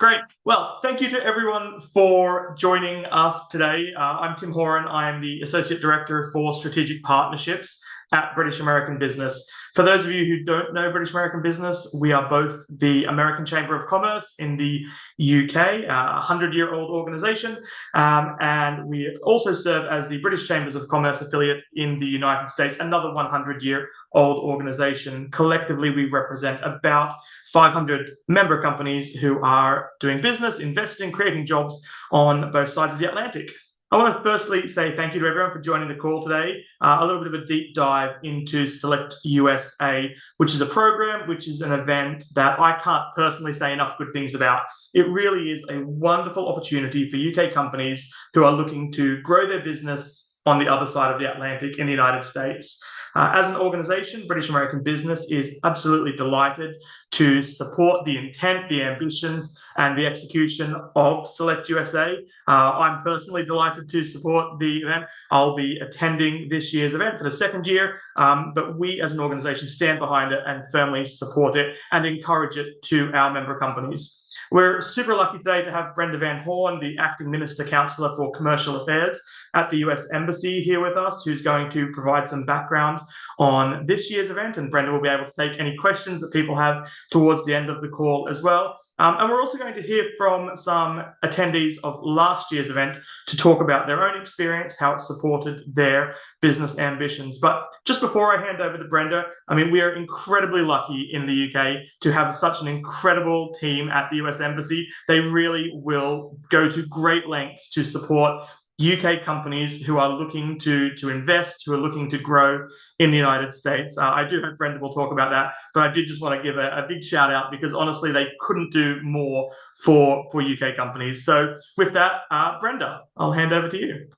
Great. Well, thank you to everyone for joining us today. I'm Tim Horan. I am the Associate Director for Strategic Partnerships at British American Business. For those of you who don't know British American Business, we are both the American Chamber of Commerce in the UK, a 100-year-old organization, and we also serve as the British Chambers of Commerce affiliate in the United States, another 100-year-old organization. Collectively, we represent about 500 member companies who are doing business, investing, creating jobs on both sides of the Atlantic. I want to firstly say thank you to everyone for joining the call today. A little bit of a deep dive into SelectUSA, which is a program, which is an event that I can't personally say enough good things about. It really is a wonderful opportunity for UK companies who are looking to grow their business on the other side of the Atlantic in the United States. As an organization, British American Business is absolutely delighted to support the intent, the ambitions, and the execution of SelectUSA. I'm personally delighted to support the event. I'll be attending this year's event for the second year, but we as an organization stand behind it and firmly support it and encourage it to our member companies. We're super lucky today to have Brenda Van Horn, the Acting Minister Counselor for Commercial Affairs at the US Embassy, here with us, who's going to provide some background on this year's event. And Brenda will be able to take any questions that people have towards the end of the call as well. And we're also going to hear from some attendees of last year's event to talk about their own experience, how it supported their business ambitions. But just before I hand over to Brenda, I mean, we are incredibly lucky in the UK to have such an incredible team at the US Embassy. They really will go to great lengths to support UK companies who are looking to invest, who are looking to grow in the United States. I do hope Brenda will talk about that, but I did just want to give a big shout out because honestly, they couldn't do more for UK companies. So with that, Brenda, I'll hand over to you.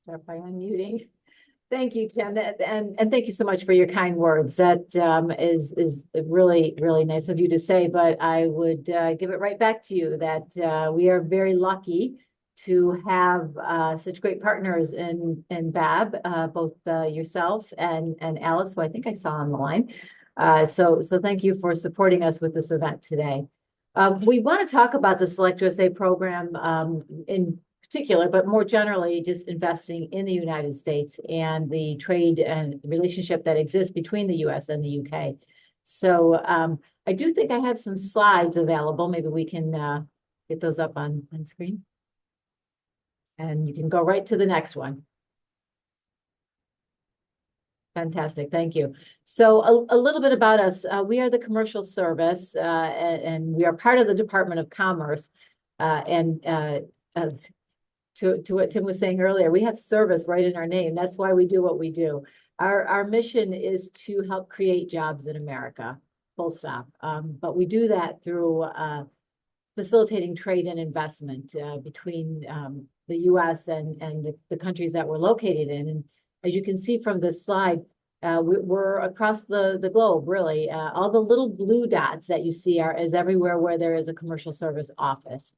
Start by unmuting. Thank you, Tim, and thank you so much for your kind words. That is really, really nice of you to say, but I would give it right back to you that we are very lucky to have such great partners in BAB, both yourself and Alice, who I think I saw on the line. So thank you for supporting us with this event today. We want to talk about the SelectUSA program in particular, but more generally, just investing in the United States and the trade and relationship that exists between the US and the UK. So I do think I have some slides available. Maybe we can get those up on screen. And you can go right to the next one. Fantastic, thank you. So a little bit about us. We are the Commercial Service, and we are part of the Department of Commerce. To what Tim was saying earlier, we have service right in our name. That's why we do what we do. Our mission is to help create jobs in America, full stop. But we do that through facilitating trade and investment between the US and the countries that we're located in. And as you can see from this slide, we're across the globe, really. All the little blue dots that you see is everywhere where there is a commercial service office.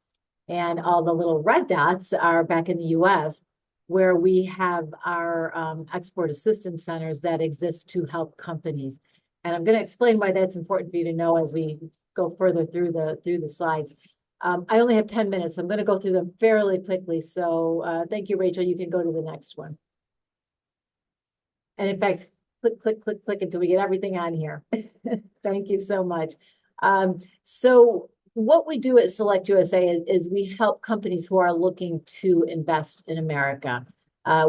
And all the little red dots are back in the US, where we have our export assistance centers that exist to help companies. And I'm going to explain why that's important for you to know as we go further through the slides. I only have 10 minutes, so I'm going to go through them fairly quickly. So thank you, Rachel. You can go to the next one. And in fact, click, click, click, click until we get everything on here. Thank you so much. So what we do at SelectUSA is we help companies who are looking to invest in America.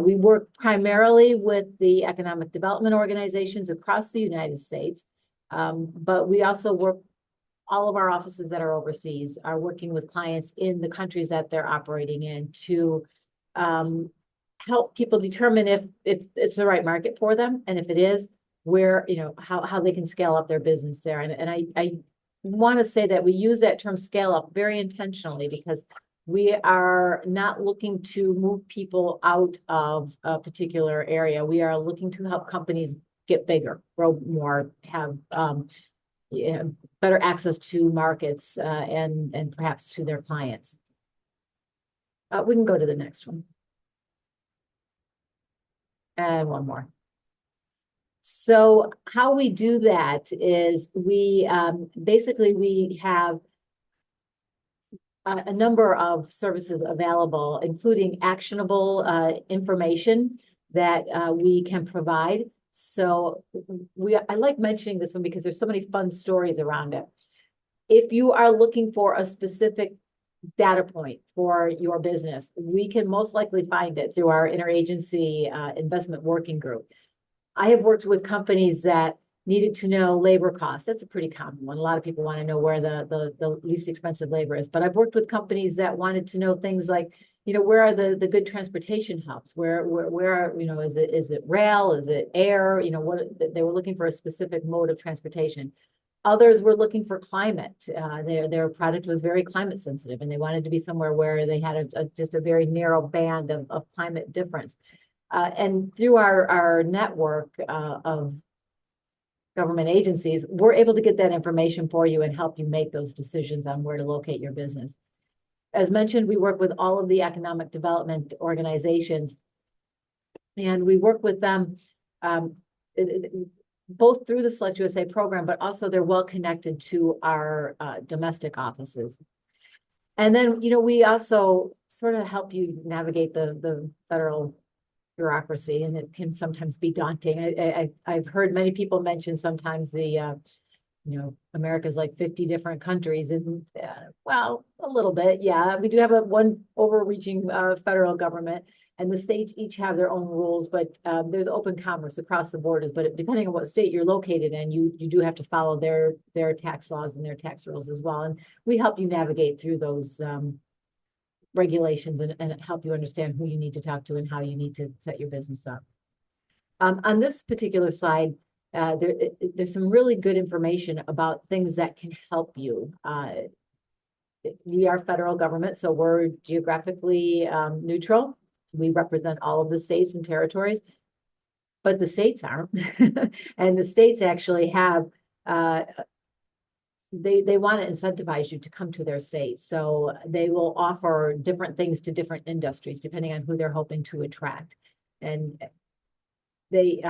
We work primarily with the economic development organizations across the United States, but we also work, all of our offices that are overseas are working with clients in the countries that they're operating in to help people determine if it's the right market for them, and if it is, where, how they can scale up their business there. And I want to say that we use that term scale up very intentionally because we are not looking to move people out of a particular area. We are looking to help companies get bigger, grow more, have better access to markets and perhaps to their clients. We can go to the next one. And one more. So how we do that is we basically we have a number of services available, including actionable information that we can provide. So I like mentioning this one because there's so many fun stories around it. If you are looking for a specific data point for your business, we can most likely find it through our interagency investment working group. I have worked with companies that needed to know labor costs. That's a pretty common one. A lot of people want to know where the least expensive labor is. But I've worked with companies that wanted to know things like, where are the good transportation hubs? Where are, is it rail? Is it air? What they were looking for a specific mode of transportation. Others were looking for climate. Their product was very climate sensitive, and they wanted to be somewhere where they had just a very narrow band of climate difference. And through our network of government agencies, we're able to get that information for you and help you make those decisions on where to locate your business. As mentioned, we work with all of the economic development organizations, and we work with them both through the SelectUSA program, but also they're well connected to our domestic offices. And then, we also sort of help you navigate the federal bureaucracy, and it can sometimes be daunting. I've heard many people mention sometimes America's like 50 different countries, and well, a little bit, yeah. We do have one overreaching federal government, and the states each have their own rules, but there's open commerce across the borders. But depending on what state you're located in, you do have to follow their tax laws and their tax rules as well. And we help you navigate through those regulations and help you understand who you need to talk to and how you need to set your business up. On this particular slide, there's some really good information about things that can help you. We are federal government, so we're geographically neutral. We represent all of the states and territories, but the states aren't. And the states actually have they want to incentivize you to come to their state. So they will offer different things to different industries, depending on who they're hoping to attract. And they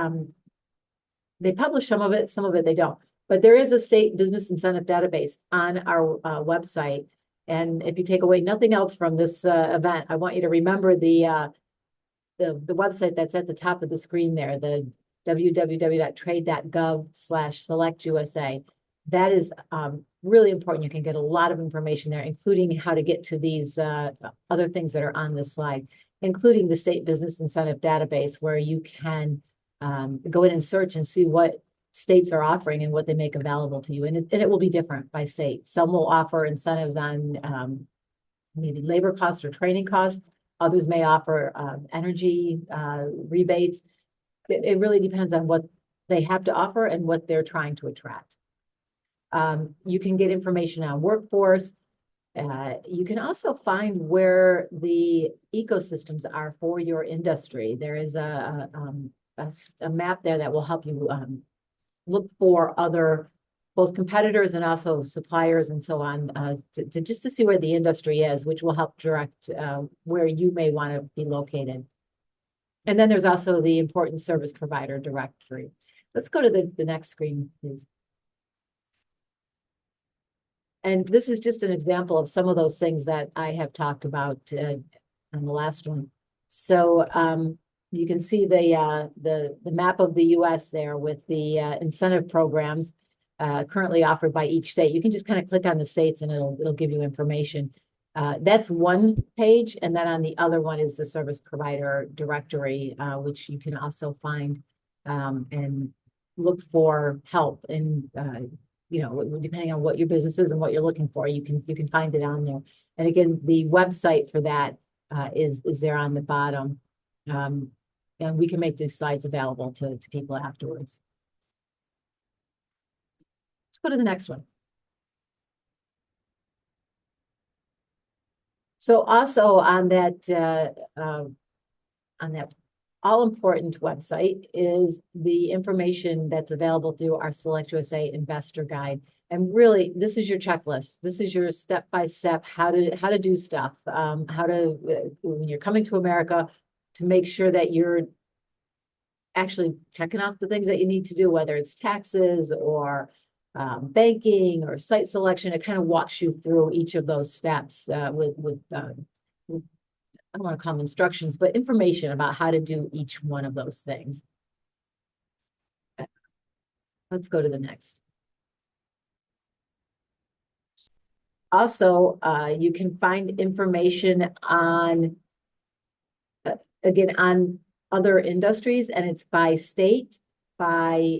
publish some of it they don't. But there is a state business incentive database on our website. And if you take away nothing else from this event, I want you to remember the website that's at the top of the screen there, the www.trade.gov/SelectUSA. That is really important. You can get a lot of information there, including how to get to these other things that are on this slide, including the state business incentive database, where you can go in and search and see what states are offering and what they make available to you. And it will be different by state. Some will offer incentives on maybe labor costs or training costs. Others may offer energy rebates. It really depends on what they have to offer and what they're trying to attract. You can get information on workforce. You can also find where the ecosystems are for your industry. There is a map there that will help you look for other both competitors and also suppliers and so on just to see where the industry is, which will help direct where you may want to be located. And then there's also the important service provider directory. Let's go to the next screen, please. And this is just an example of some of those things that I have talked about on the last one. So you can see the map of the U.S. there with the incentive programs currently offered by each state. You can just kind of click on the states and it'll give you information. That's one page, and then on the other one is the service provider directory, which you can also find and look for help and depending on what your business is and what you're looking for, you can find it on there. And again, the website for that is there on the bottom. And we can make these slides available to people afterwards. Let's go to the next one. So also on that all-important website is the information that's available through our SelectUSA Investor Guide. And really, this is your checklist. This is your step-by-step how to do stuff, how to when you're coming to America, to make sure that you're actually checking off the things that you need to do, whether it's taxes or banking or site selection. It kind of walks you through each of those steps with I don't want to call them instructions, but information about how to do each one of those things. Let's go to the next. Also, you can find information on, again, on other industries, and it's by state, by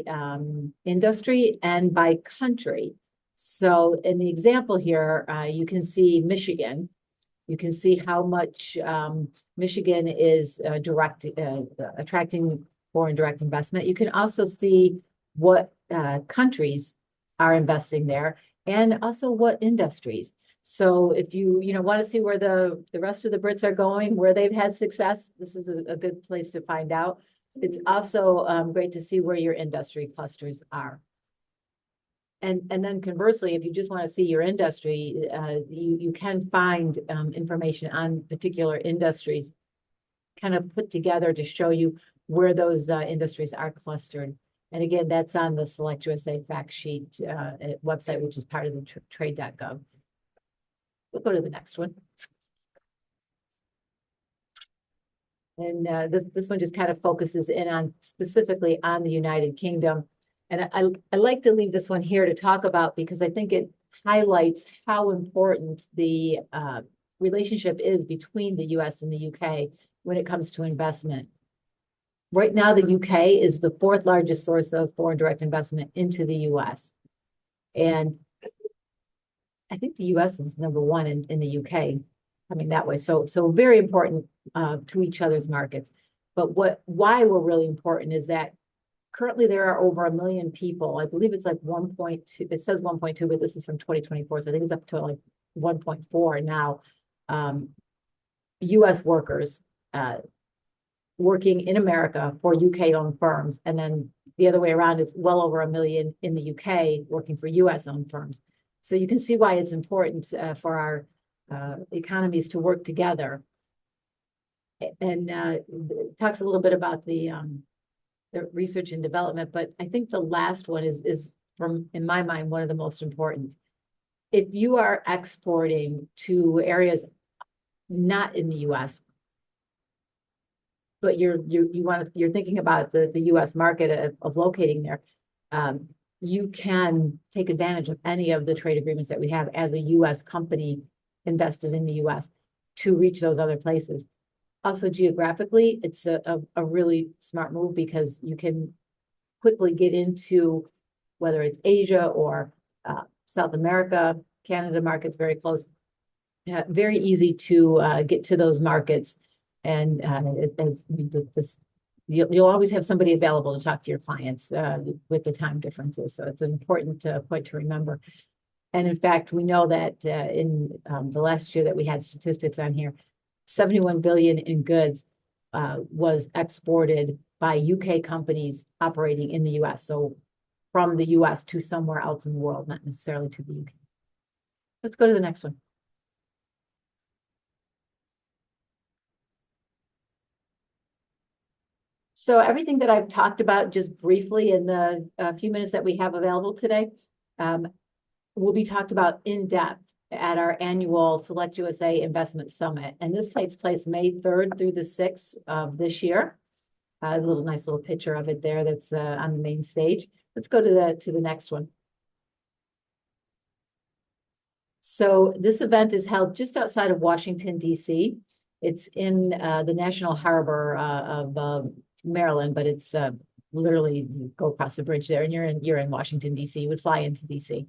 industry, and by country. So in the example here, you can see Michigan. You can see how much Michigan is attracting foreign direct investment. You can also see what countries are investing there, and also what industries. So if you want to see where the rest of the Brits are going, where they've had success, this is a good place to find out. It's also great to see where your industry clusters are. And then conversely, if you just want to see your industry, you can find information on particular industries kind of put together to show you where those industries are clustered. And again, that's on the SelectUSA fact sheet website, which is part of the trade.gov. We'll go to the next one. And this one just kind of focuses in on specifically on the United Kingdom. And I like to leave this one here to talk about because I think it highlights how important the relationship is between the US and the UK when it comes to investment. Right now, the UK is the fourth largest source of foreign direct investment into the US. And I think the US is number one in the UK coming that way. So very important to each other's markets. But why we're really important is that currently there are over 1 million people. I believe it's like 1.2, it says 1.2, but this is from 2024. So I think it's up to like 1.4 now. US workers working in America for UK-owned firms. And then the other way around, it's well over 1 million in the UK working for US-owned firms. So you can see why it's important for our economies to work together. And talks a little bit about the research and development, but I think the last one is from, in my mind, one of the most important. If you are exporting to areas not in the US, but you're thinking about the US market of locating there, you can take advantage of any of the trade agreements that we have as a US company invested in the US to reach those other places. Also, geographically, it's a really smart move because you can quickly get into whether it's Asia or South America. Canada market's very close. Very easy to get to those markets. And you'll always have somebody available to talk to your clients with the time differences. So it's an important point to remember. And in fact, we know that in the last year that we had statistics on here, 71 billion in goods was exported by UK companies operating in the US. So from the US to somewhere else in the world, not necessarily to the UK. Let's go to the next one. So everything that I've talked about just briefly in the few minutes that we have available today will be talked about in depth at our annual SelectUSA Investment Summit. And this takes place May 3rd through the 6th of this year. A nice little picture of it there that's on the main stage. Let's go to the next one. So this event is held just outside of Washington, D.C. It's in the National Harbor of Maryland, but it's literally you go across the bridge there and you're in Washington, D.C. You would fly into D.C.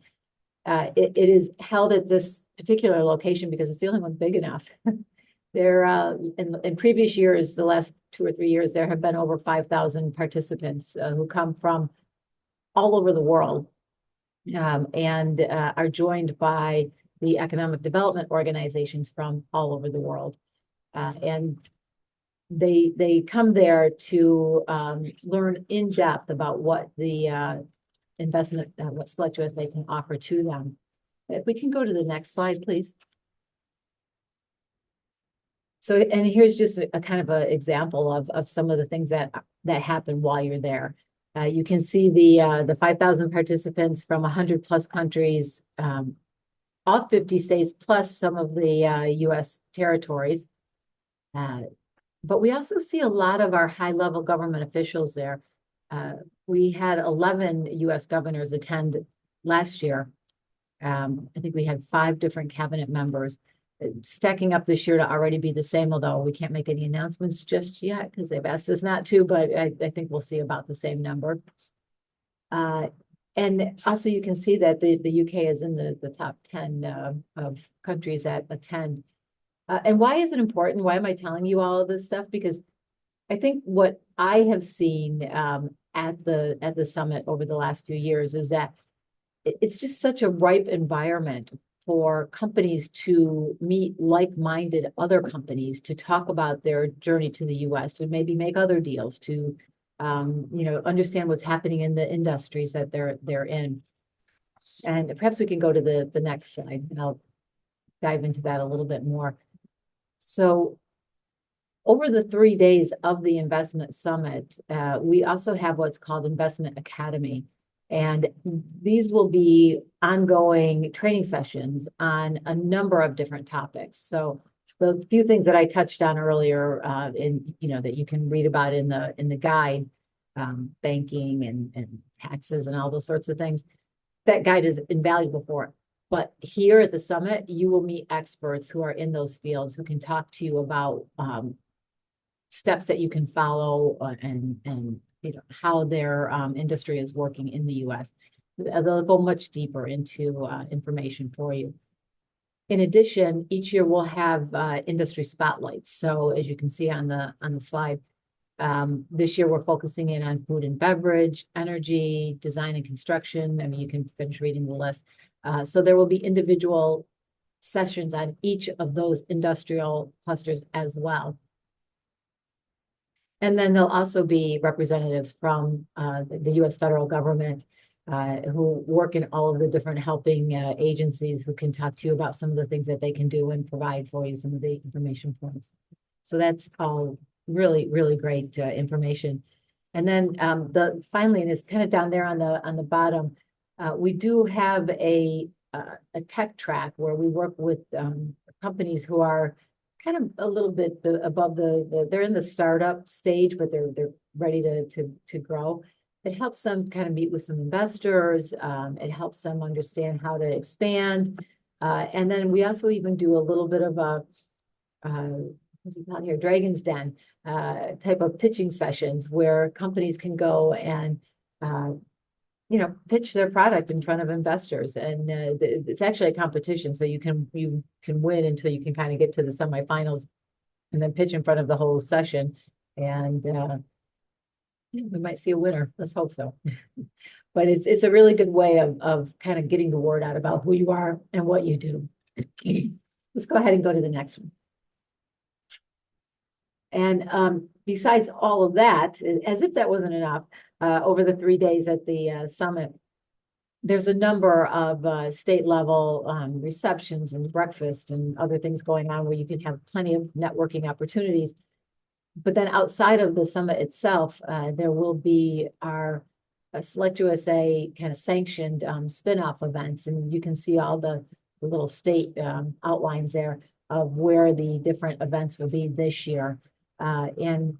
It is held at this particular location because it's the only one big enough. There, in previous years, the last 2 or 3 years, there have been over 5,000 participants who come from all over the world and are joined by the economic development organizations from all over the world. And they come there to learn in depth about what the investment, what SelectUSA can offer to them. If we can go to the next slide, please. So, and here's just a kind of an example of some of the things that happen while you're there. You can see the 5,000 participants from 100 plus countries, all 50 states, plus some of the U.S. territories. But we also see a lot of our high-level government officials there. We had 11 U.S. governors attend last year. I think we had 5 different cabinet members. Stacking up this year to already be the same, although we can't make any announcements just yet because they've asked us not to, but I think we'll see about the same number. And also you can see that the UK is in the top 10 of countries that attend. And why is it important? Why am I telling you all of this stuff? Because I think what I have seen at the summit over the last few years is that it's just such a ripe environment for companies to meet like-minded other companies to talk about their journey to the U.S., to maybe make other deals, to understand what's happening in the industries that they're in. And perhaps we can go to the next slide, and I'll dive into that a little bit more. So over the 3 days of the investment summit, we also have what's called Investment Academy. And these will be ongoing training sessions on a number of different topics. So the few things that I touched on earlier, that you can read about in the guide, banking and taxes and all those sorts of things, that guide is invaluable for it. But here at the summit, you will meet experts who are in those fields who can talk to you about steps that you can follow and how their industry is working in the U.S. They'll go much deeper into information for you. In addition, each year we'll have industry spotlights. So as you can see on the slide, this year we're focusing in on food and beverage, energy, design and construction. I mean, you can finish reading the list. So there will be individual sessions on each of those industrial clusters as well. And then there'll also be representatives from the U.S. federal government who work in all of the different helping agencies who can talk to you about some of the things that they can do and provide for you, some of the information points. So that's all really, really great information. And then finally, and it's kind of down there on the bottom, we do have a tech track where we work with companies who are kind of a little bit above they're in the startup stage, but they're ready to grow. It helps them kind of meet with some investors. It helps them understand how to expand. And then we also even do a little bit of a what's it called here, Dragon's Den type of pitching sessions where companies can go and pitch their product in front of investors. And it's actually a competition, so you can win until you can kind of get to the semifinals and then pitch in front of the whole session. And we might see a winner. Let's hope so. But it's a really good way of kind of getting the word out about who you are and what you do. Let's go ahead and go to the next one. And besides all of that, as if that wasn't enough, over the 3 days at the summit, there's a number of state level receptions and breakfast and other things going on where you can have plenty of networking opportunities. But then outside of the summit itself, there will be our SelectUSA kind of sanctioned spin-off events. And you can see all the little state outlines there of where the different events will be this year. And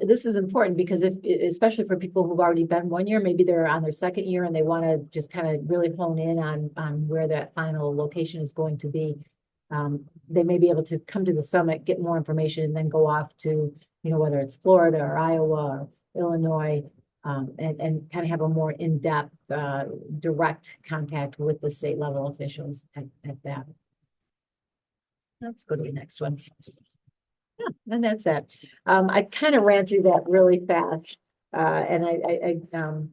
this is important because especially for people who've already been 1 year, maybe they're on their second year and they want to just kind of really hone in on where that final location is going to be. They may be able to come to the summit, get more information, and then go off to, whether it's Florida or Iowa or Illinois, and kind of have a more in-depth, direct contact with the state level officials at that. Let's go to the next one. Yeah, and that's it. I kind of ran through that really fast, and I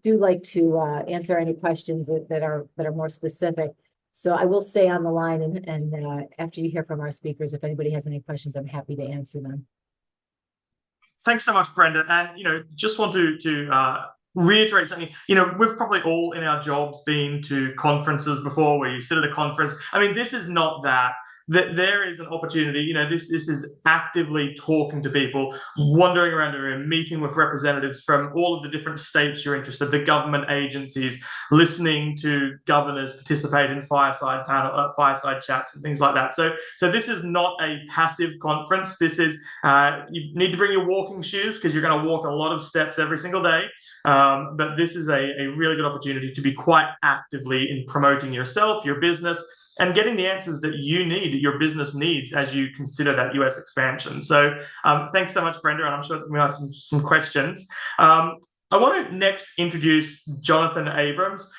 do like to answer any questions that are more specific. So I will stay on the line, and after you hear from our speakers, if anybody has any questions, I'm happy to answer them. Thanks so much, Brenda. And just want to reiterate something. We've probably all in our jobs been to conferences before, where you sit at a conference. I mean, this is not that. that there is an opportunity. This is actively talking to people, wandering around the room, meeting with representatives from all of the different states you're interested, the government agencies, listening to governors participate in fireside chats and things like that. So this is not a passive conference. This is you need to bring your walking shoes because you're going to walk a lot of steps every single day. But this is a really good opportunity to be quite actively in promoting yourself, your business, and getting the answers that you need, that your business needs as you consider that US expansion. So thanks so much, Brenda, and I'm sure we have some questions. I want to next introduce Jonathan Abrams.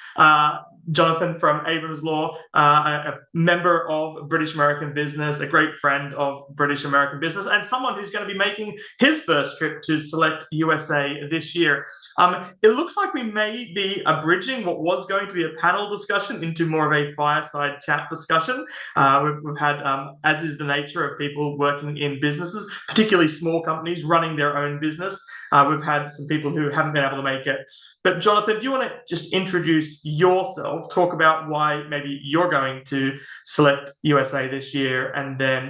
Jonathan from Abrams Law, a member of British American Business, a great friend of British American Business, and someone who's going to be making his first trip to SelectUSA this year. It looks like we may be abridging what was going to be a panel discussion into more of a fireside chat discussion. We've had, as is the nature of people working in businesses, particularly small companies running their own business, we've had some people who haven't been able to make it. But Jonathan, do you want to just introduce yourself, talk about why maybe you're going to SelectUSA this year, and then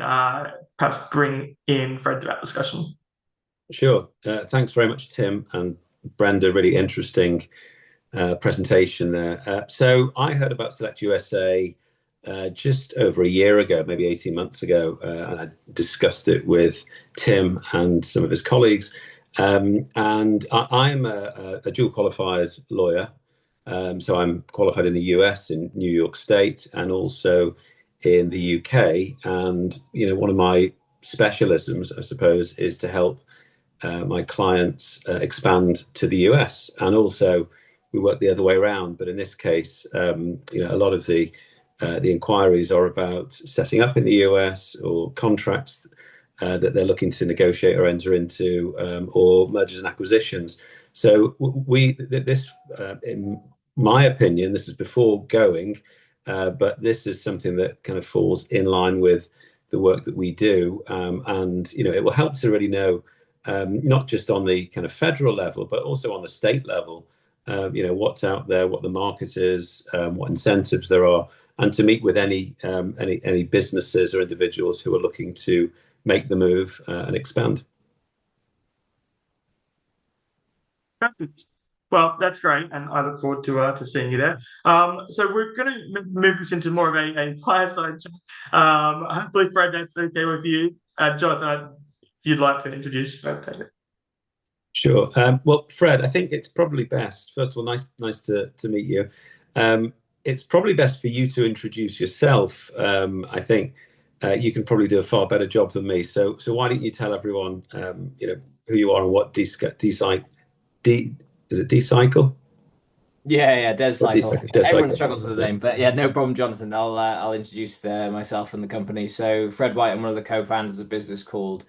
perhaps bring in Fred to that discussion? Sure. Thanks very much, Tim and Brenda. Really interesting presentation there. So I heard about SelectUSA just over a year ago, maybe 18 months ago, and I discussed it with Tim and some of his colleagues. And I'm a dual qualified lawyer. So I'm qualified in the US, in New York State, and also in the UK. And, one of my specialisms, I suppose, is to help my clients expand to the US. And also we work the other way around. But in this case, a lot of the inquiries are about setting up in the US, or contracts that they're looking to negotiate or enter into, or mergers and acquisitions. So in my opinion, this is before going, but this is something that kind of falls in line with the work that we do, and it will help to really know, not just on the kind of federal level, but also on the state level, what's out there, what the market is, what incentives there are, and to meet with any businesses or individuals who are looking to make the move and expand. Perfect. Well, that's great, and I look forward to seeing you there. So we're going to move this into more of a fireside chat. Hopefully, Fred, that's okay with you. Jonathan, if you'd like to introduce Fred. Sure. Well, Fred, I think it's probably best. First of all, nice to meet you. It's probably best for you to introduce yourself. I think you can probably do a far better job than me. So why don't you tell everyone, who you are and what is it Decycle? Yeah, Decycle. Everyone Decycle. struggles with the name, but yeah, no problem, Jonathan. I'll introduce myself and the company. So Fred White, I'm one of the co-founders of a business called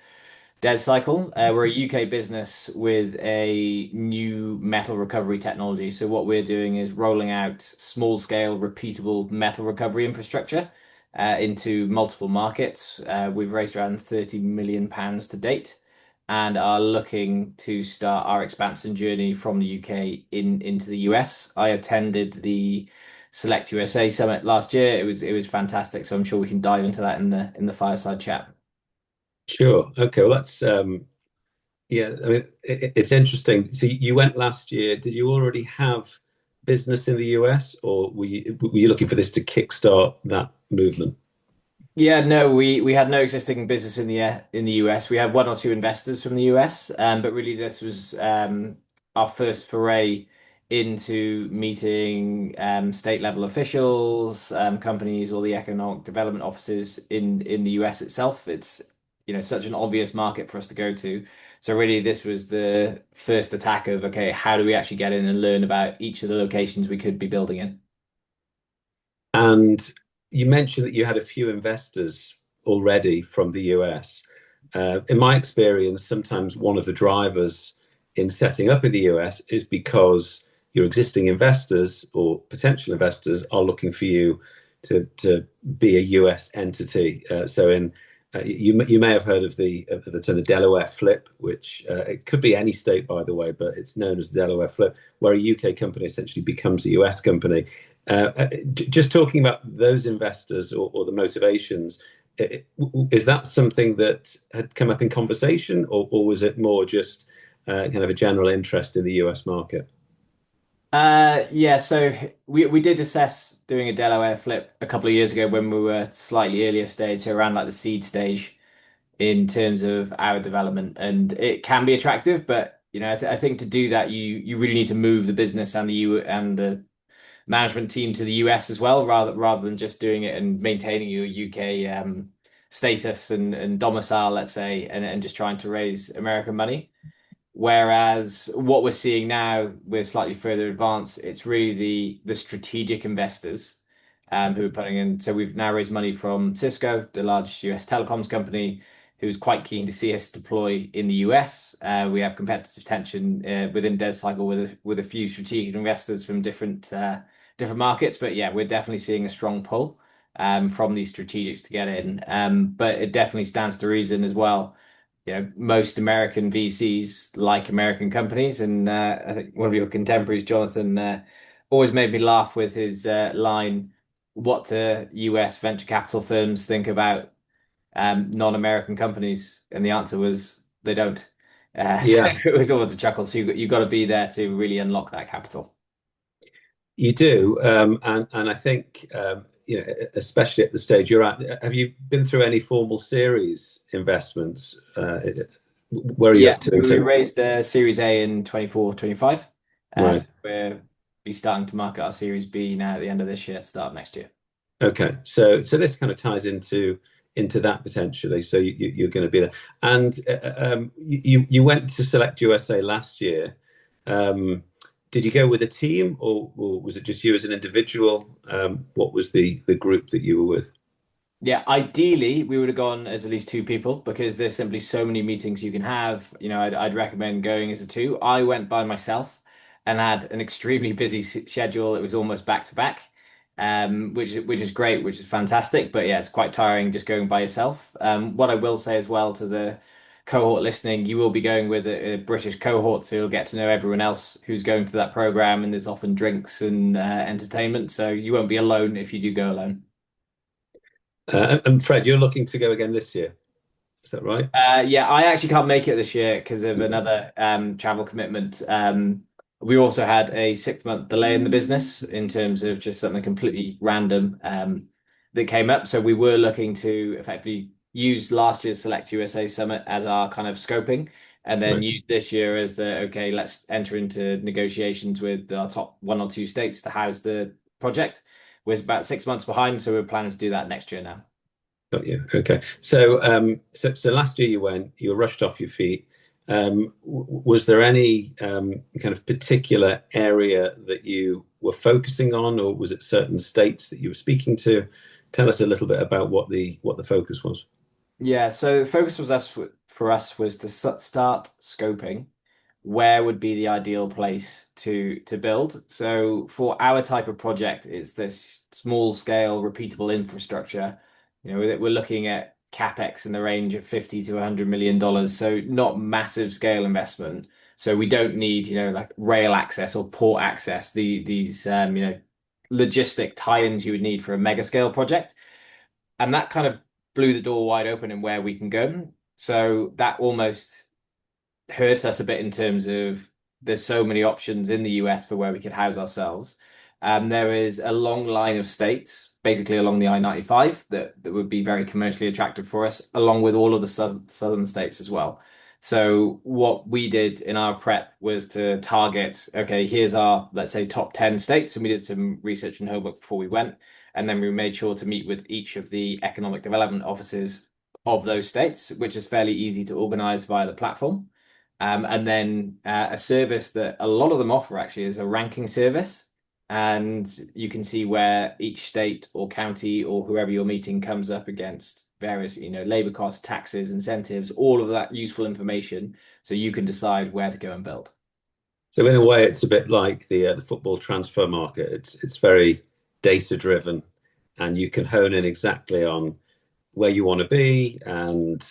Decycle. We're a UK business with a new metal recovery technology. So what we're doing is rolling out small-scale, repeatable metal recovery infrastructure into multiple markets. We've raised around £30 million to date, and are looking to start our expansion journey from the UK into the US. I attended the SelectUSA summit last year. It was fantastic. So I'm sure we can dive into that in the fireside chat. Sure. Okay. Well, that's yeah. I mean, it's interesting. So you went last year. Did you already have business in the US, or were you looking for this to kickstart that movement? Yeah, no, we had no existing business in the US. We had one or two investors from the US, but really this was our first foray into meeting state level officials, companies, or the economic development offices in the US itself. It's such an obvious market for us to go to. So really this was the first attack of, okay, how do we actually get in and learn about each of the locations we could be building in? And you mentioned that you had a few investors already from the US. In my experience, sometimes one of the drivers in setting up in the US is because your existing investors or potential investors are looking for you to be a US entity. You may have heard of the term the Delaware flip, which it could be any state, by the way, but it's known as the Delaware flip, where a UK company essentially becomes a US company. Just talking about those investors or the motivations, is that something that had come up in conversation, or was it more just kind of a general interest in the US market? Yeah, so we did assess doing a Delaware flip a couple of years ago when we were slightly earlier stage, so around like the seed stage in terms of our development, and it can be attractive, but I think to do that you really need to move the business and the management team to the US as well, rather than just doing it and maintaining your UK status and domicile, let's say, and just trying to raise American money. Whereas what we're seeing now, we're slightly further advanced. It's really the strategic investors who are putting in. So we've now raised money from Cisco, the large US telecoms company, who's quite keen to see us deploy in the US. We have competitive tension within Des Cycle with a few strategic investors from different markets. But yeah, we're definitely seeing a strong pull from these strategics to get in. But it definitely stands to reason as well. Most American VCs like American companies, and I think one of your contemporaries, Jonathan, always made me laugh with his line, "What do US venture capital firms think about non-American companies?" And the answer was they don't. So Yeah, it was always a chuckle. So you got to be there to really unlock that capital. you do, and I think especially at the stage you're at. Have you been through any formal series investments? Where are you Yeah, up to? we raised a Series A in 24, 25. So Right. we're be starting to market our Series B now at the end of this year, start of next year. Okay, so this kind of ties into that potentially. So you're going to be there, and you went to Select USA last year. Did you go with a team, or was it just you as an individual? What was the group that you were with? Yeah, ideally we would have gone as at least two people because there's simply so many meetings you can have. I'd recommend going as a two. I went by myself and had an extremely busy schedule. It was almost back to back, which is great, which is fantastic. But yeah, it's quite tiring just going by yourself. What I will say as well to the cohort listening, you will be going with a British cohort, so you'll get to know everyone else who's going to that program, and there's often drinks and entertainment, so you won't be alone if you do go alone. And Fred, you're looking to go again this year, is that right? Yeah, I actually can't make it this year because of another travel commitment. We also had a 6 month delay in the business in terms of just something completely random that came up. So we were looking to effectively use last year's Select USA Summit as our kind of scoping, and then Right. use this year as the okay, let's enter into negotiations with our top one or two states to house the project. We're about 6 months behind, so we're planning to do that next year now. Got you. Okay. So last year you were rushed off your feet. Was there any kind of particular area that you were focusing on, or was it certain states that you were speaking to? Tell us a little bit about what the focus was. Yeah, so the focus for us was to start scoping where would be the ideal place to build. So for our type of project, it's this small scale repeatable infrastructure. We're looking at capex in the range of 50 to 100 million dollars, so not massive scale investment. So we don't need, like rail access or port access, these logistic tie-ins you would need for a mega scale project. And that kind of blew the door wide open in where we can go. So that almost hurt us a bit in terms of there's so many options in the US for where we could house ourselves. There is a long line of states, basically along the I-95, that would be very commercially attractive for us, along with all of the southern states as well. So what we did in our prep was to target, okay, here's our, let's say, top 10 states. And we did some research and homework before we went. And then we made sure to meet with each of the economic development offices of those states, which is fairly easy to organize via the platform. And then a service that a lot of them offer actually is a ranking service. And you can see where each state or county or whoever you're meeting comes up against various, labor costs, taxes, incentives, all of that useful information. So you can decide where to go and build. So in a way, it's a bit like the football transfer market. It's very data driven, and you can hone in exactly on where you want to be, and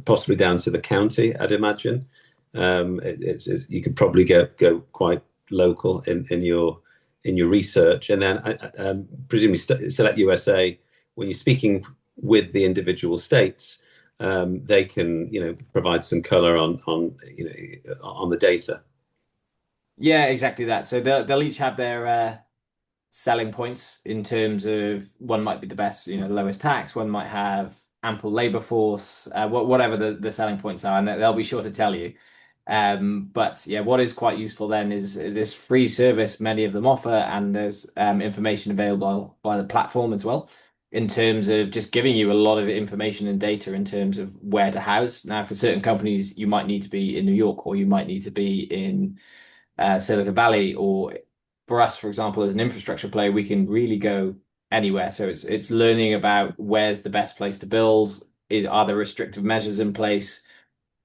possibly down to the county. I'd imagine you could probably go quite local in your research, and then presumably Select USA. When you're speaking with the individual states, they can, provide some color on the data. Yeah, exactly that. So they'll each have their selling points in terms of one might be the best, lowest tax, one might have ample labor force, whatever the selling points are, and they'll be sure to tell you. But yeah, what is quite useful then is this free service many of them offer, and there's information available by the platform as well, in terms of just giving you a lot of information and data in terms of where to house. Now, for certain companies, you might need to be in New York, or you might need to be in Silicon Valley, or for us, for example, as an infrastructure player, we can really go anywhere. So it's learning about where's the best place to build. Are there restrictive measures in place?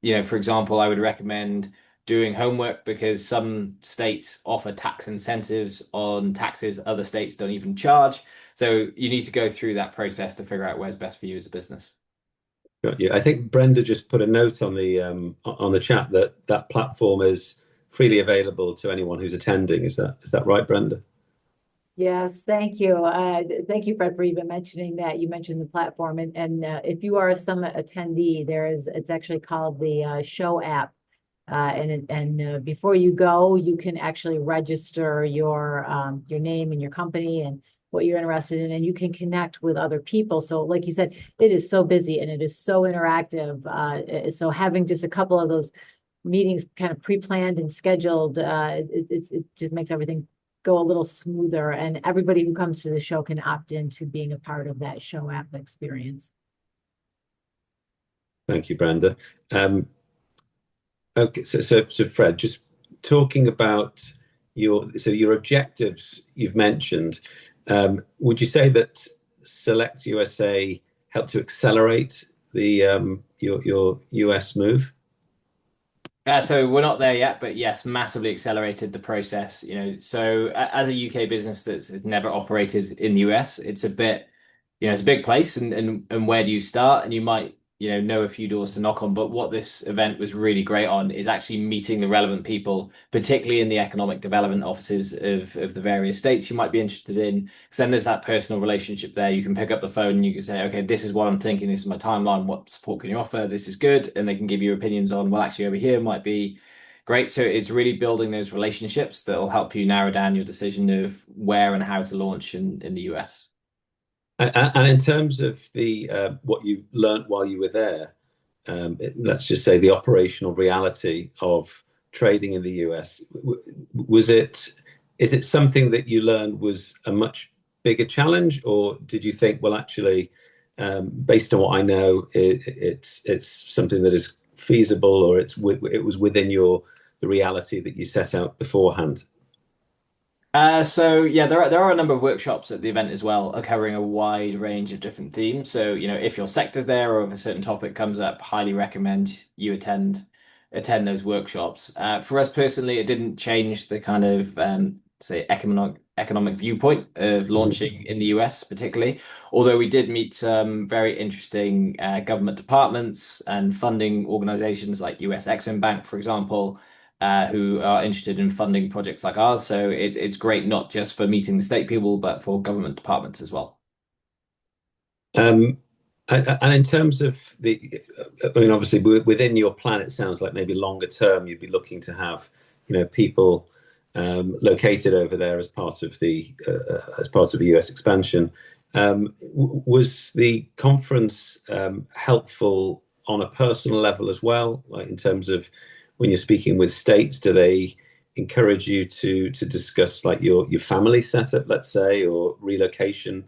For example, I would recommend doing homework because some states offer tax incentives on taxes other states don't even charge. So you need to go through that process to figure out where's best for you as a business. Got you. I think Brenda just put a note on the chat that platform is freely available to anyone who's attending. Is that right, Brenda? Yes, thank you. Thank you, Fred, for even mentioning that. You mentioned the platform, and if you are a summit attendee, it's actually called the Show app. And before you go, you can actually register your name and your company and what you're interested in, and you can connect with other people. So, like you said, it is so busy and it is so interactive. So having just a couple of those meetings kind of pre-planned and scheduled, it just makes everything go a little smoother, and everybody who comes to the show can opt into being a part of that show app experience. Thank you, Brenda. Okay, so Fred, just talking about your objectives you've mentioned, would you say that SelectUSA helped to accelerate your US move? So we're not there yet, but yes, massively accelerated the process. So as a UK business that's never operated in the US, it's a bit, it's a big place, and where do you start? And you might, know a few doors to knock on. But what this event was really great on is actually meeting the relevant people, particularly in the economic development offices of the various states you might be interested in. Because then there's that personal relationship there. You can pick up the phone and you can say, okay, this is what I'm thinking. This is my timeline. What support can you offer? This is good. And they can give you opinions on, well, actually over here might be great. So it's really building those relationships that will help you narrow down your decision of where and how to launch in the US. And in terms of what you learnt while you were there, let's just say the operational reality of trading in the US, is it something that you learned was a much bigger challenge, or did you think, well, actually, based on what I know, it's something that is feasible, or it was within the reality that you set out beforehand? So yeah, there are a number of workshops at the event as well, covering a wide range of different themes. So, if your sector's there or if a certain topic comes up, highly recommend you attend those workshops. For us personally, it didn't change the kind of say economic viewpoint of launching in the US particularly, although we did meet some very interesting government departments and funding organizations like US Exim Bank, for example, who are interested in funding projects like ours. So it's great not just for meeting the state people, but for government departments as well. And in terms of obviously within your plan, it sounds like maybe longer term you'd be looking to have, people located over there as part of the US expansion. Was the conference helpful on a personal level as well, like in terms of when you're speaking with states, do they encourage you to discuss like your family setup, let's say, or relocation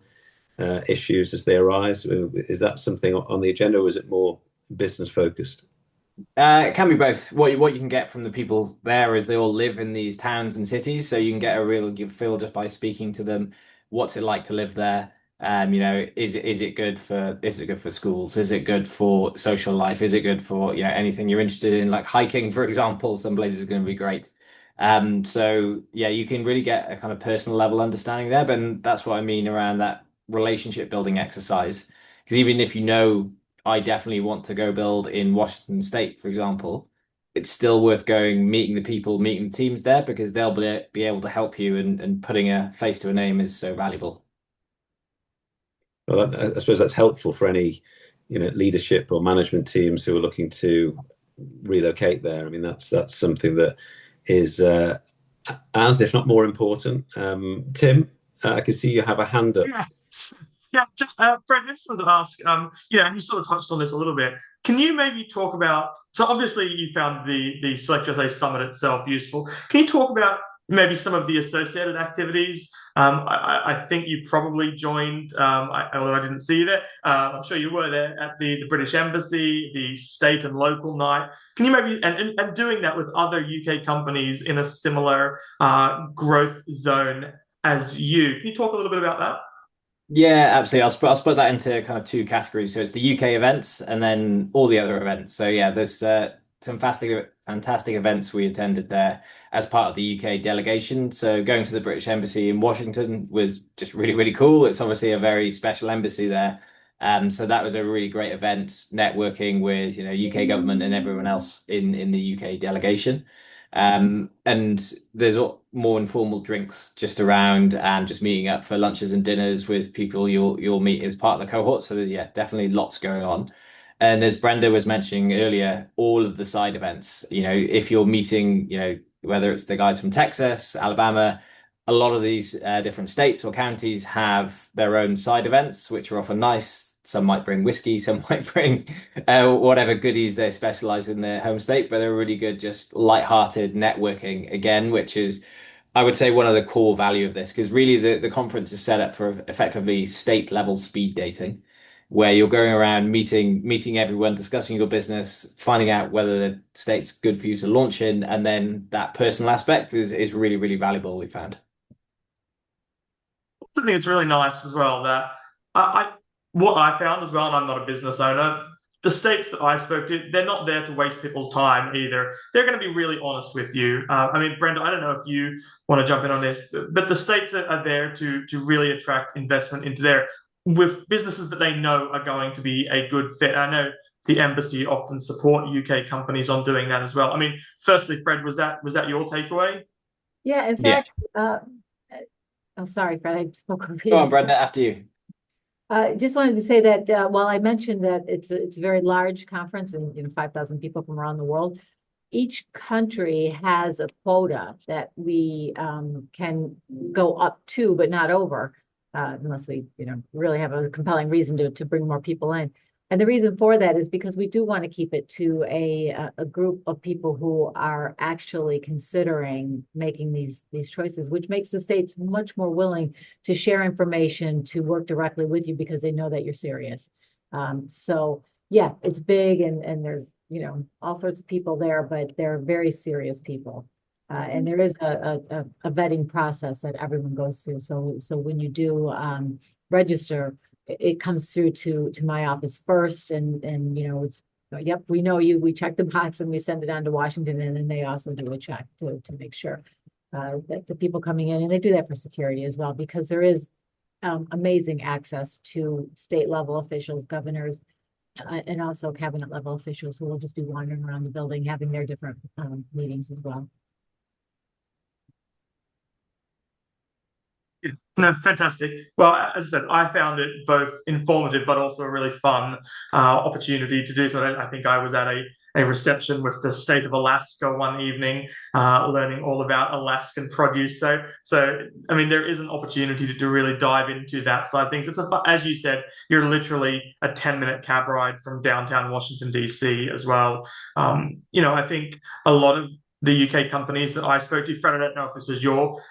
issues as they arise? Is that something on the agenda, or is it more business focused? It can be both. What you can get from the people there is they all live in these towns and cities, so you can get a real good feel just by speaking to them. What's it like to live there? Is it good for schools? Is it good for social life? Is it good for anything you're interested in, like hiking, for example? Some places are going to be great. So yeah, you can really get a kind of personal level understanding there, but that's what I mean around that relationship building exercise. Because even if I definitely want to go build in Washington State, for example, it's still worth going, meeting the people, meeting the teams there, because they'll be able to help you, and putting a face to a name is so valuable. Well, I suppose that's helpful for any, leadership or management teams who are looking to relocate there. I mean, that's something that is as, if not more important. Tim, I can see you have a hand up. Yeah. Yeah, Fred, I just wanted to ask, and you sort of touched on this a little bit. Can you maybe talk about, so obviously you found the SelectUSA Summit itself useful. Can you talk about maybe some of the associated activities? I think you probably joined, although I didn't see you there, I'm sure you were there at the British Embassy, the state and local night. Can you maybe, and doing that with other UK companies in a similar growth zone as you. Can you talk a little bit about that? Yeah, absolutely. I'll split that into kind of two categories. So it's the UK events and then all the other events. So yeah, there's some fantastic events we attended there as part of the UK delegation. So going to the British Embassy in Washington was just really, really cool. It's obviously a very special embassy there. So that was a really great event, networking with, UK government and everyone else in the UK delegation. And there's more informal drinks just around and just meeting up for lunches and dinners with people you'll meet as part of the cohort. So yeah, definitely lots going on. And as Brenda was mentioning earlier, all of the side events, if you're meeting, whether it's the guys from Texas, Alabama, a lot of these different states or counties have their own side events, which are often nice. Some might bring whiskey, some might bring whatever goodies they specialize in their home state, but they're really good, just light-hearted networking again, which is, I would say, one of the core value of this, because really the conference is set up for effectively state level speed dating, where you're going around meeting everyone, discussing your business, finding out whether the state's good for you to launch in, and then that personal aspect is really, really valuable, we found. I think it's really nice as well that I what I found as well, and I'm not a business owner, the states that I spoke to, they're not there to waste people's time either. They're going to be really honest with you. I mean, Brenda, I don't know if you want to jump in on this, but the states are there to really attract investment into there with businesses that they know are going to be a good fit. I know the embassy often support UK companies on doing that as well. I mean, firstly, Fred, was that your takeaway? Yeah, in Yeah. fact, oh, sorry, Fred, I spoke over Go on, you. Brenda, after you. Just wanted to say that while I mentioned that it's a very large conference and 5,000 people from around the world, each country has a quota that we can go up to, but not over, unless we really have a compelling reason to bring more people in. And the reason for that is because we do want to keep it to a group of people who are actually considering making these choices, which makes the states much more willing to share information, to work directly with you because they know that you're serious. So yeah, it's big and there's all sorts of people there, but they're very serious people. And there is a vetting process that everyone goes through. So when you do register, it comes through to my office first, and it's yep, we know you. We check the box and we send it on to Washington, and then they also do a check to make sure that the people coming in, and they do that for security as well, because there is amazing access to state level officials, governors, and also cabinet level officials who will just be wandering around the building having their different meetings as well. Yeah. No, fantastic. Well, as I said, I found it both informative but also a really fun opportunity to do so. I think I was at a reception with the state of Alaska one evening, learning all about Alaskan produce. So I mean, there is an opportunity to really dive into that side of things. As you said, you're literally a 10-minute cab ride from downtown Washington, D.C. as well. I think a lot of the UK companies that I spoke to, Fred, I don't know if this was your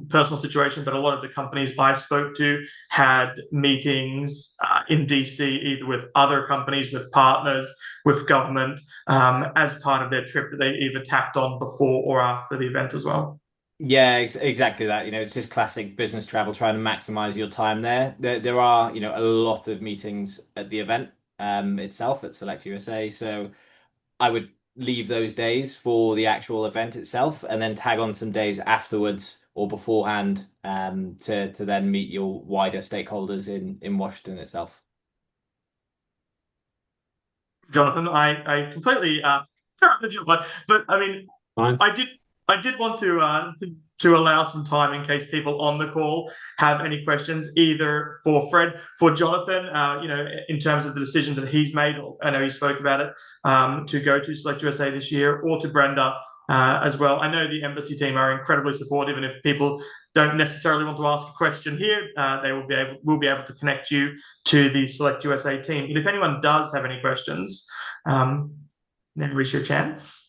personal situation, but a lot of the companies I spoke to had meetings in DC, either with other companies, with partners, with government, as part of their trip that they either tacked on before or after the event as well. Yeah, exactly that. It's just classic business travel, trying to maximize your time there. There are, a lot of meetings at the event itself at SelectUSA. So I would leave those days for the actual event itself and then tag on some days afterwards or beforehand to then meet your wider stakeholders in Washington itself. Jonathan, I completely interrupted you, but I mean, Fine. I did want to to allow some time in case people on the call have any questions, either for Fred, for Jonathan, in terms of the decision that he's made. I know he spoke about it, to go to SelectUSA this year, or to Brenda as well. I know the embassy team are incredibly supportive, and if people don't necessarily want to ask a question here, they will be able to connect you to the SelectUSA team. And if anyone does have any questions, now is your chance.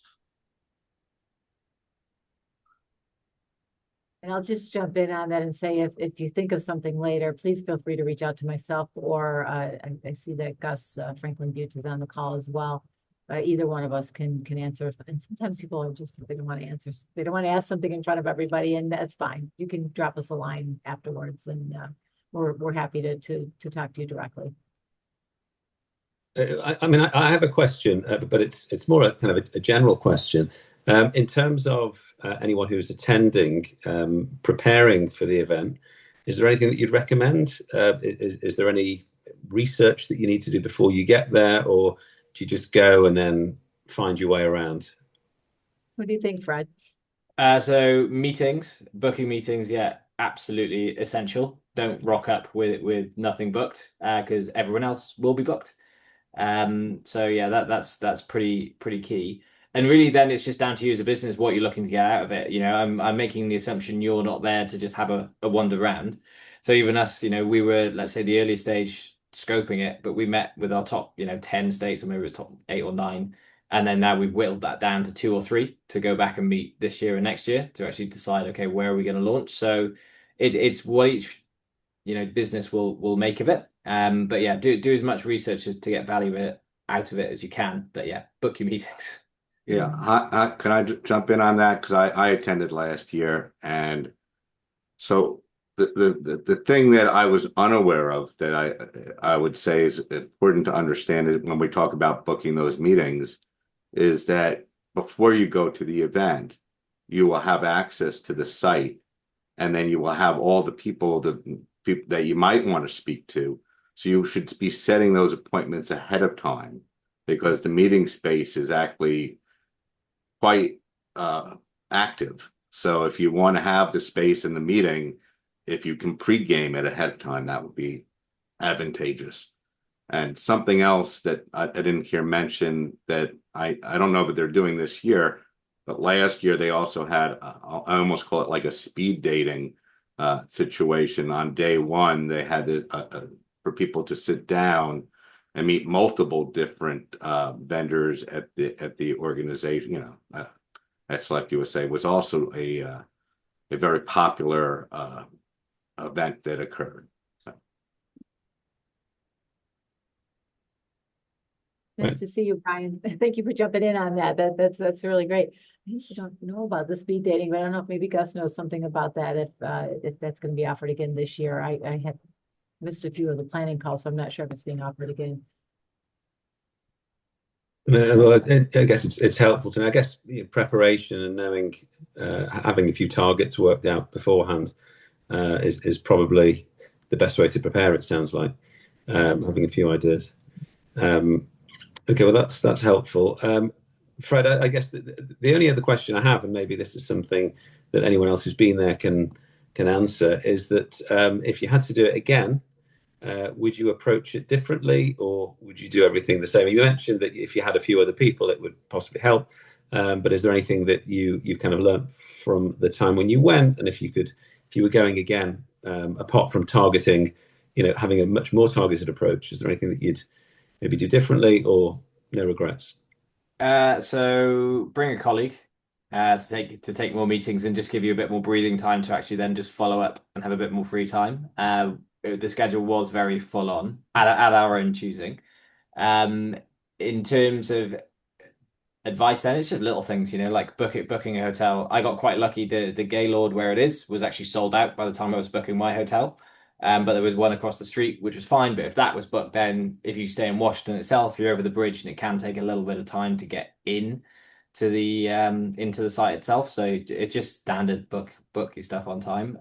And I'll just jump in on that and say, if you think of something later, please feel free to reach out to myself, or I see that Gus Franklin Butte is on the call as well. Either one of us can answer. And sometimes people are just, they don't want to answer. They don't want to ask something in front of everybody, and that's fine. You can drop us a line afterwards, and we're happy to talk to you directly. I have a question, but it's more a kind of a general question. In terms of anyone who's attending, preparing for the event, is there anything that you'd recommend? Is there any research that you need to do before you get there, or do you just go and then find your way around? What do you think, Fred? So booking meetings, yeah, absolutely essential. Don't rock up with nothing booked, because everyone else will be booked. So yeah, that's pretty key. And really, then it's just down to you as a business what you're looking to get out of it. I'm making the assumption you're not there to just have a wander around. So even us, we were, let's say, the early stage scoping it, but we met with our top 10 states, or maybe it was top 8 or 9, and then now we've whittled that down to 2 or 3 to go back and meet this year and next year to actually decide, okay, where are we going to launch. So it's what each business will make of it. But yeah, do as much research as to get value out of it as you can. But yeah, book your meetings. Yeah, can I jump in on that? Because I attended last year, and so the thing that I was unaware of that I would say is important to understand it when we talk about booking those meetings, is that before you go to the event, you will have access to the site, and then you will have all the people that you might want to speak to. So you should be setting those appointments ahead of time, because the meeting space is actually quite active. So if you want to have the space in the meeting, if you can pre-game it ahead of time, that would be advantageous. And something else that I didn't hear mentioned that I don't know, but they're doing this year, but last year they also had, I almost call it like a speed dating situation. On day one, they had for people to sit down and meet multiple different vendors at the organization. At SelectUSA was also a very popular event that occurred. So. Nice to see you, Brian. Thank you for jumping in on that. That's really great. I used to don't know about the speed dating, but I don't know if maybe Gus knows something about that, if that's going to be offered again this year. I had missed a few of the planning calls, so I'm not sure if it's being offered again. Well, I guess it's helpful to know. I guess preparation and knowing, having a few targets worked out beforehand is probably the best way to prepare. It sounds like having a few ideas. Okay, well that's helpful. Fred, I guess the only other question I have, and maybe this is something that anyone else who's been there can answer, is that if you had to do it again, would you approach it differently, or would you do everything the same? You mentioned that if you had a few other people, it would possibly help. But is there anything that you kind of learned from the time when you went, and if you were going again, apart from targeting, having a much more targeted approach, is there anything that you'd maybe do differently, or no regrets? So bring a colleague to take more meetings, and just give you a bit more breathing time to actually then just follow up and have a bit more free time. The schedule was very full on at our own choosing. In terms of advice, then it's just little things, like booking a hotel. I got quite lucky. The Gaylord where it is was actually sold out by the time I was booking my hotel. But there was one across the street, which was fine. But if that was booked, then if you stay in Washington itself, you're over the bridge, and it can take a little bit of time to get in to the into the site itself. So it's just standard book your stuff on time.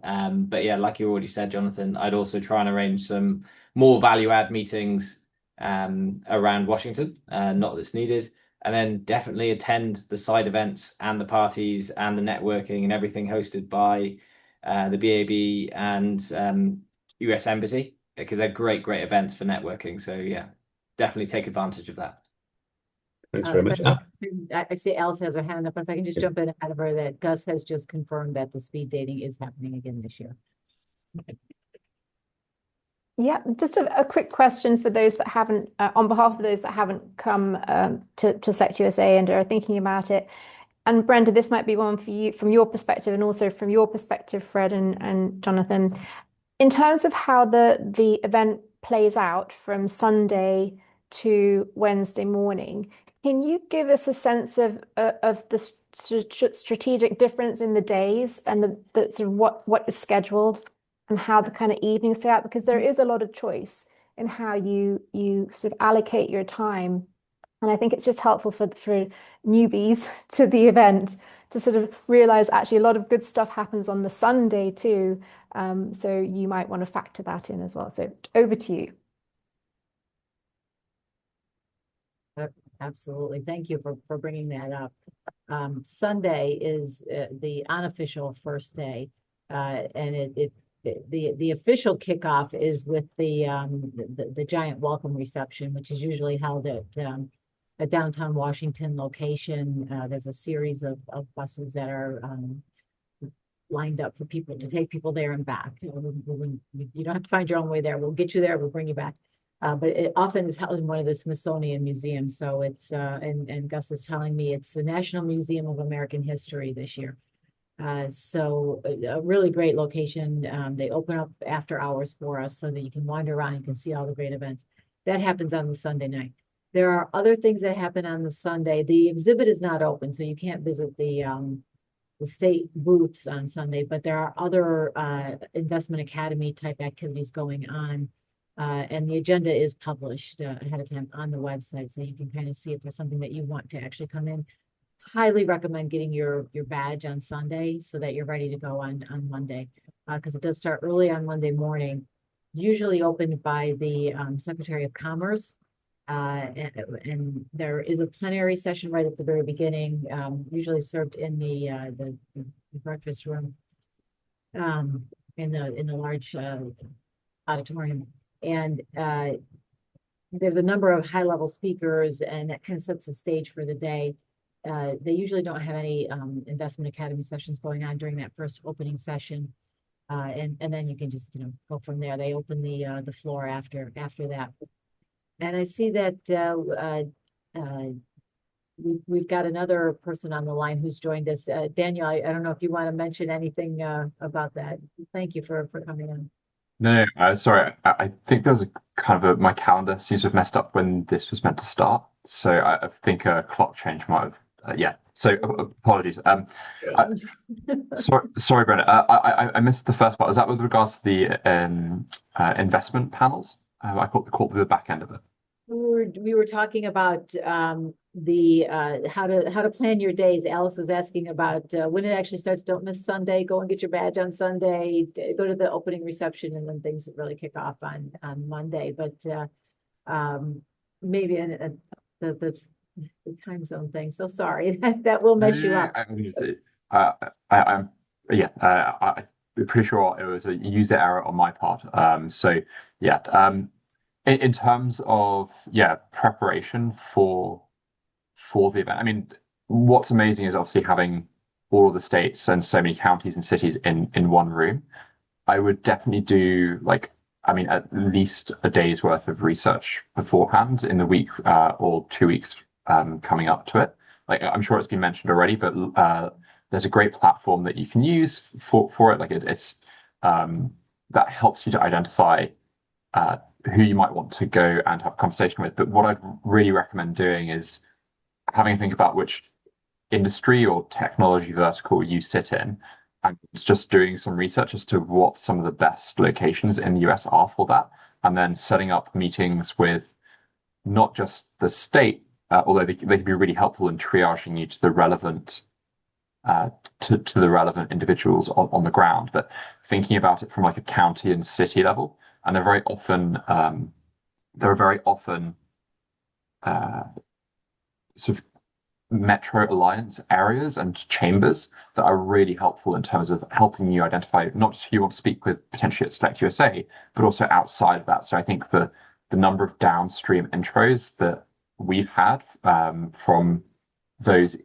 But yeah, like you already said, Jonathan, I'd also try and arrange some more value add meetings around Washington. Not that's needed. And then definitely attend the side events and the parties and the networking and everything hosted by the BAB and US Embassy, because they're great events for networking. So yeah, definitely take advantage of that. Thanks very much. I see Alice has her hand up. If I can just jump in ahead of her, that Gus has just confirmed that the speed dating is happening again this year. Yeah, just a quick question for those that haven't, on behalf of those that haven't come to SelectUSA and are thinking about it. And Brenda, this might be one for you from your perspective, and also from your perspective, Fred and Jonathan. In terms of how the event plays out from Sunday to Wednesday morning, can you give us a sense of the strategic difference in the days and the sort of what is scheduled and how the kind of evenings play out? Because there is a lot of choice in how you sort of allocate your time. And I think it's just helpful for newbies to the event to sort of realize actually a lot of good stuff happens on the Sunday too. So you might want to factor that in as well. So over to you. Absolutely. Thank you for bringing that up. Sunday is the unofficial first day, and the official kickoff is with the giant welcome reception, which is usually held at a downtown Washington location. There's a series of buses that are lined up for people to take people there and back. You don't have to find your own way there. We'll get you there. We'll bring you back. But it often is held in one of the Smithsonian museums. So it's, and Gus is telling me it's the National Museum of American History this year. So a really great location. They open up after hours for us so that you can wander around and can see all the great events. That happens on the Sunday night. There are other things that happen on the Sunday. The exhibit is not open, so you can't visit the state booths on Sunday, but there are other investment academy type activities going on. And the agenda is published ahead of time on the website, so you can kind of see if there's something that you want to actually come in. Highly recommend getting your badge on Sunday so that you're ready to go on Monday, because it does start early on Monday morning, usually opened by the Secretary of Commerce. And there is a plenary session right at the very beginning, usually served in the breakfast room, in the large auditorium. And there's a number of high-level speakers, and that kind of sets the stage for the day. They usually don't have any investment academy sessions going on during that first opening session, and then you can just go from there. They open the floor after that. And I see that we've got another person on the line who's joined us. Daniel, I don't know if you want to mention anything about that. Thank you for coming on. No, sorry. I think there was a kind of my calendar seems to have messed up when this was meant to start. So I think a clock change might have. Yeah. So apologies. Sorry, Brenda. I missed the first part. Is that with regards to the investment panels? I caught the back end of it. We were talking about the how to plan your days. Alice was asking about when it actually starts. Don't miss Sunday. Go and get your badge on Sunday. Go to the opening reception, and then things really kick off on Monday. But maybe the time zone thing. So sorry, that will mess you up. I'm pretty sure it was a user error on my part. So yeah. In terms of preparation for the event, I mean, what's amazing is obviously having all of the states and so many counties and cities in one room. I would definitely do at least a day's worth of research beforehand in the week or 2 weeks coming up to it. Like I'm sure it's been mentioned already, but there's a great platform that you can use for it. Like it's that helps you to identify who you might want to go and have a conversation with. But what I'd really recommend doing is having a think about which industry or technology vertical you sit in, and just doing some research as to what some of the best locations in the US are for that, and then setting up meetings with not just the state, although they can be really helpful in triaging you to the relevant to the relevant individuals on the ground, but thinking about it from like a county and city level. And they're very often sort of metro alliance areas and chambers that are really helpful in terms of helping you identify not just who you want to speak with potentially at SelectUSA, but also outside of that. So I think the number of downstream intros that we've had from those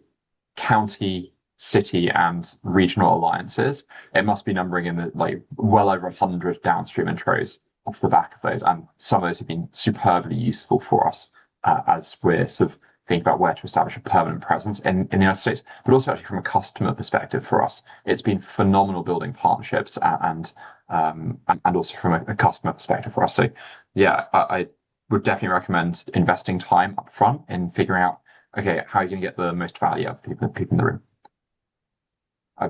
county, city, and regional alliances, it must be numbering in the like well over 100 downstream intros off the back of those, and some of those have been superbly useful for us as we're sort of think about where to establish a permanent presence in the United States, but also actually from a customer perspective for us, it's been phenomenal building partnerships and also from a customer perspective for us. So yeah, I would definitely recommend investing time up front in figuring out, okay, how are you going to get the most value out of people in the room.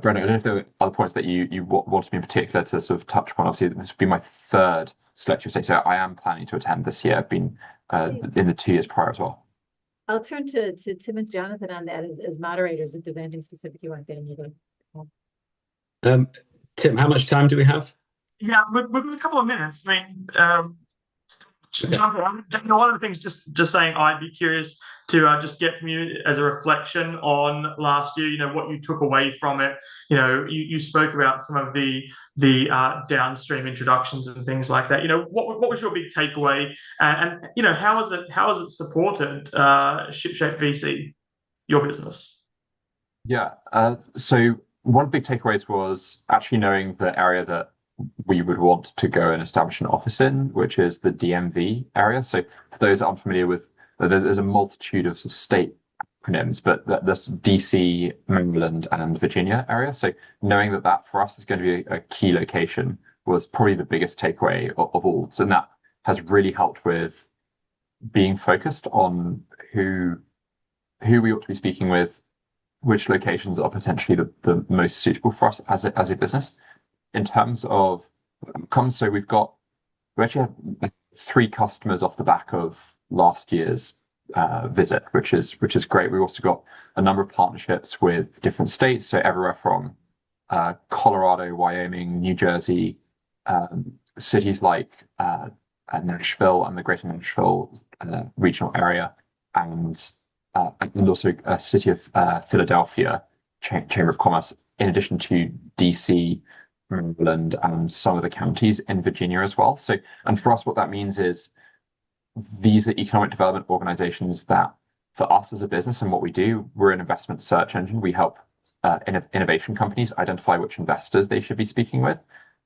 Brendan, I don't know if there are other points that you wanted me in particular to sort of touch upon. Obviously, this would be my third SelectUSA, so I am planning to attend this year. I've been in the 2 years prior as well. I'll turn to Tim and Jonathan on that as moderators, if there's anything specific you want to get into. Tim, how much time do we have? Yeah, we've got a couple of minutes. I mean, Okay. Jonathan, one of the things, just saying, I'd be curious to just get from you as a reflection on last year. You know, what you took away from it. You know, you spoke about some of the downstream introductions and things like that. You know, what was your big takeaway, and you know, how has it supported ShipShape VC, your business? Yeah. So one big takeaways was actually knowing the area that we would want to go and establish an office in, which is the DMV area. So for those that aren't familiar with, there's a multitude of, sort of state acronyms, but there's DC, Maryland, and Virginia area. So knowing that for us is going to be a key location was probably the biggest takeaway of all. So that has really helped with being focused on who we ought to be speaking with, which locations are potentially the most suitable for us as a business. In terms of outcomes, so we actually have 3 customers off the back of last year's visit, which is great. We've also got a number of partnerships with different states, so everywhere from Colorado, Wyoming, New Jersey, cities like Nashville and the Greater Nashville regional area, and also a city of Philadelphia Chamber of Commerce, in addition to DC, Maryland, and some of the counties in Virginia as well. So, and for us, what that means is these are economic development organizations that, for us as a business and what we do, we're an investment search engine. We help innovation companies identify which investors they should be speaking with.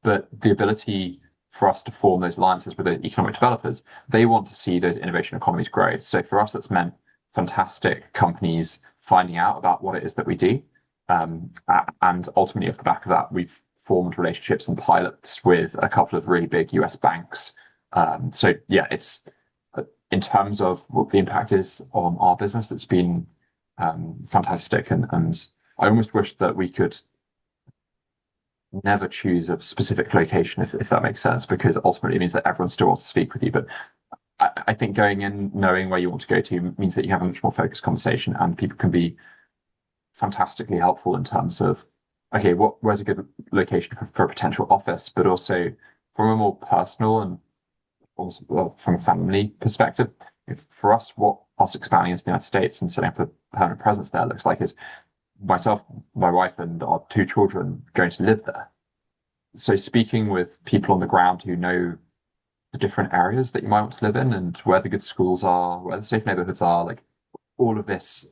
But the ability for us to form those alliances with the economic developers, they want to see those innovation economies grow. So for us, that's meant fantastic companies finding out about what it is that we do. And ultimately, off the back of that, we've formed relationships and pilots with a couple of really big US banks. So yeah, it's in terms of what the impact is on our business, it's been fantastic. And I almost wish that we could never choose a specific location, if that makes sense, because ultimately it means that everyone still wants to speak with you. But I think going in, knowing where you want to go to, means that you have a much more focused conversation, and people can be fantastically helpful in terms of, okay, where's a good location for a potential office, but also from a more personal and also from a family perspective. For us, what us expanding into the United States and setting up a permanent presence there looks like is myself, my wife, and our 2 children going to live there. So speaking with people on the ground who know the different areas that you might want to live in and where the good schools are, where the safe neighborhoods are, like all of this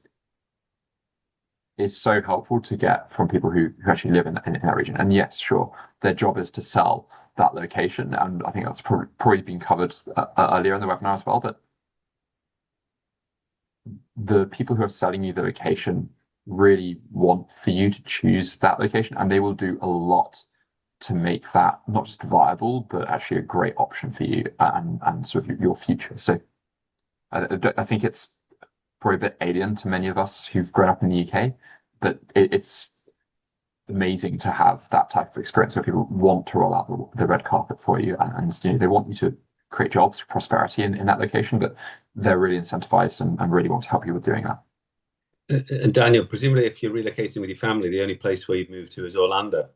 is so helpful to get from people who actually live in that region. And yes, sure, their job is to sell that location. And I think that's probably been covered earlier in the webinar as well. But the people who are selling you the location really want for you to choose that location, and they will do a lot to make that not just viable, but actually a great option for you and sort of your future. So I think it's probably a bit alien to many of us who've grown up in the UK, but it's amazing to have that type of experience where people want to roll out the red carpet for you, and you know, they want you to create jobs, prosperity in that location, but they're really incentivized and really want to help you with doing that. And Daniel, presumably if you're relocating with your family, the only place where you'd move to is Orlando.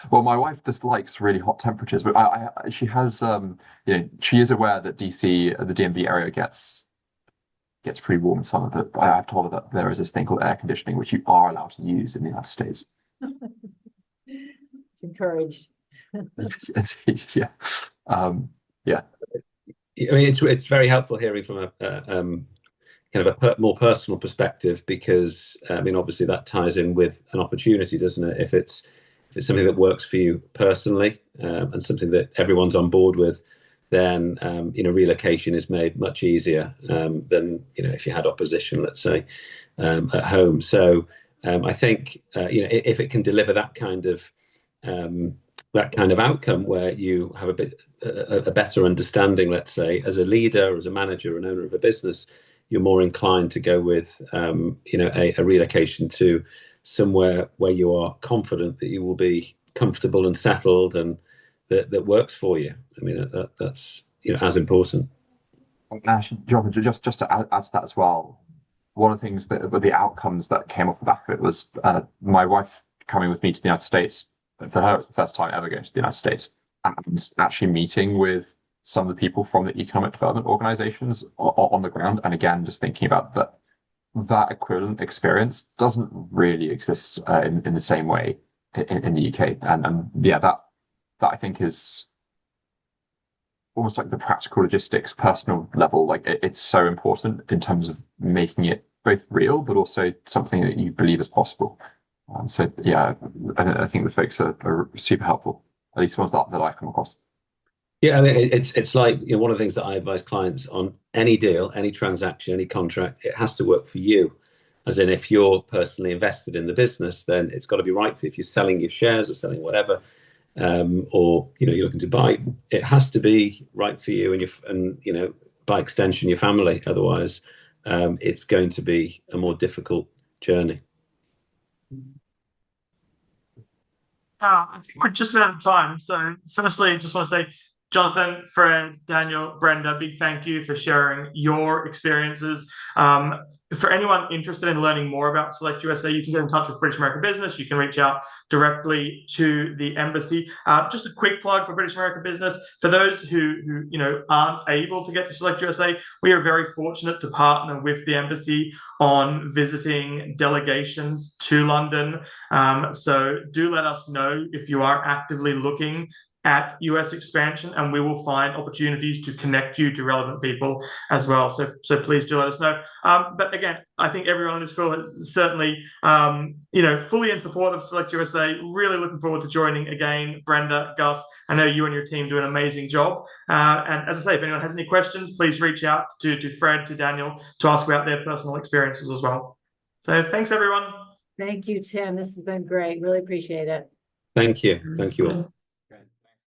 Well, my wife dislikes really hot temperatures, but she has, she is aware that DC, the DMV area, gets gets pretty warm in summer, but I've told her that there is this thing called air conditioning, which you are allowed to use in the United States. It's encouraged. Yeah. Yeah. I mean, it's very helpful hearing from a kind of a more personal perspective, because I mean, obviously that ties in with an opportunity, doesn't it? If it's something that works for you personally, and something that everyone's on board with, then relocation is made much easier than if you had opposition, let's say, at home. So I think if it can deliver that kind of outcome where you have a better understanding, let's say, as a leader, as a manager, an owner of a business, you're more inclined to go with a relocation to somewhere where you are confident that you will be comfortable and settled, and that works for you. I mean, that's as important. Actually, John, just to add to that as well, one of the things that were the outcomes that came off the back of it was my wife coming with me to the United States. For her, it's the first time ever going to the United States, and actually meeting with some of the people from the economic development organizations on the ground. And again, just thinking about that equivalent experience doesn't really exist in the same way in the UK. And yeah, that I think is almost like the practical logistics, personal level. Like it's so important in terms of making it both real, but also something that you believe is possible. So yeah, I think the folks are super helpful, at least the ones that I've come across. Yeah, I mean, it's like one of the things that I advise clients on: any deal, any transaction, any contract, it has to work for you. As in, if you're personally invested in the business, then it's got to be right for you. If you're selling your shares or selling whatever, or you're looking to buy, it has to be right for you and by extension your family. Otherwise, it's going to be a more difficult journey. I think we're just about out of time. So firstly, I just want to say, Jonathan, Fred, Daniel, Brenda, big thank you for sharing your experiences. For anyone interested in learning more about SelectUSA, you can get in touch with British American Business. You can reach out directly to the embassy. Just a quick plug for British American Business. For those who aren't able to get to SelectUSA, we are very fortunate to partner with the embassy on visiting delegations to London. So do let us know if you are actively looking at US expansion, and we will find opportunities to connect you to relevant people as well. So please do let us know. But again, I think everyone on this call is certainly fully in support of SelectUSA. Really looking forward to joining again. Brenda, Gus, I know you and your team do an amazing job. And as I say, if anyone has any questions, please reach out to Fred, to Daniel, to ask about their personal experiences as well. So thanks, everyone. Thank you, Tim. This has been great. Really appreciate it. Thank you. Thank you all.